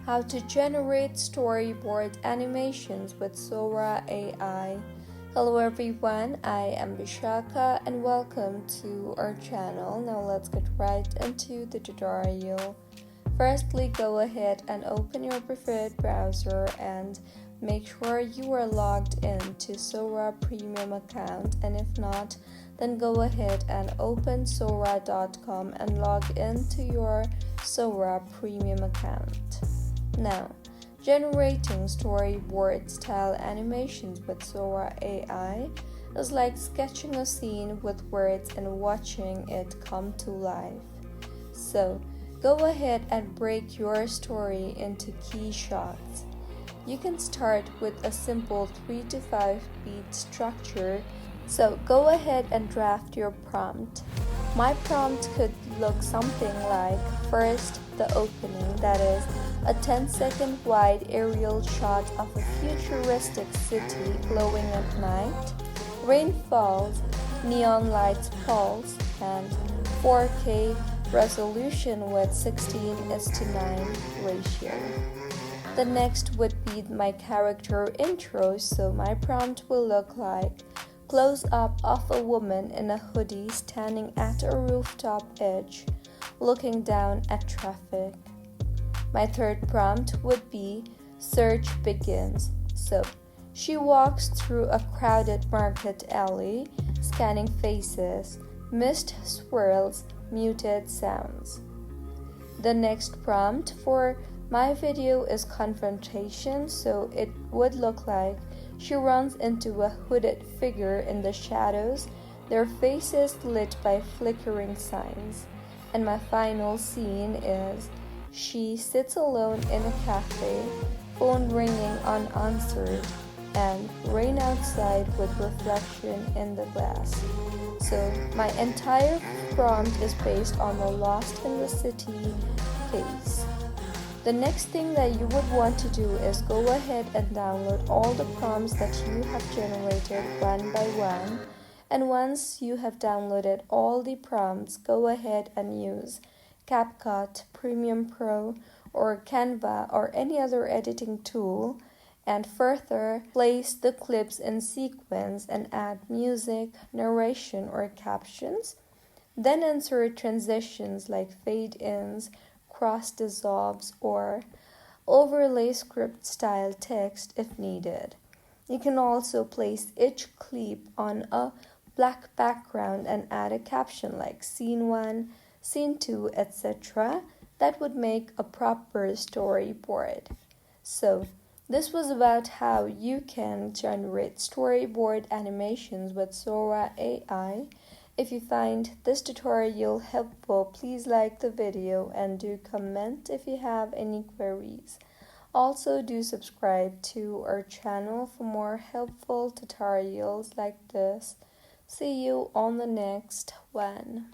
how to generate storyboard animations with Sora AI. Hello everyone, I am Bishaka and welcome to our channel. Now let's get right into the tutorial. Firstly, go ahead and open your preferred browser and make sure you are logged in to Sora Premium account, and if not, then go ahead and open Sora.com and log into your Sora Premium account. Now, generating storyboard style animations with Sora AI is like sketching a scene with words and watching it come to life. So, go ahead and break your story into key shots. You can start with a simple 3 to 5 beat structure, so go ahead and draft your prompt. My prompt could look something like: first, the opening, that is, a 10-second wide aerial shot of a futuristic city glowing at night, rain falls, neon lights pulse, and 4K resolution with 16:9 ratio. The next would be my character intro, so my prompt will look like: close up of a woman in a hoodie standing at a rooftop edge, looking down at traffic. My third prompt would be: search begins. So, she walks through a crowded market alley, scanning faces, mist swirls, muted sounds. The next prompt for my video is confrontation, so it would look like: she runs into a hooded figure in the shadows, their faces lit by flickering signs. And my final scene is: she sits alone in a cafe, phone ringing unanswered, and rain outside with reflection in the glass. So my entire prompt is based on the Lost in the City case. The next thing that you would want to do is go ahead and download all the prompts that you have generated one by one. And once you have downloaded all the prompts, go ahead and use CapCut, Premiere Pro, or Canva, or any other editing tool, and further place the clips in sequence and add music, narration, or captions. Then insert transitions like fade-ins, cross dissolves, or overlay script style text if needed. You can also place each clip on a black background and add a caption like scene 1, scene 2, etc. That would make a proper storyboard. So, this was about how you can generate storyboard animations with Sora AI. If you find this tutorial helpful, please like the video and do comment if you have any queries. Also, do subscribe to our channel for more helpful tutorials like this. See you on the next one.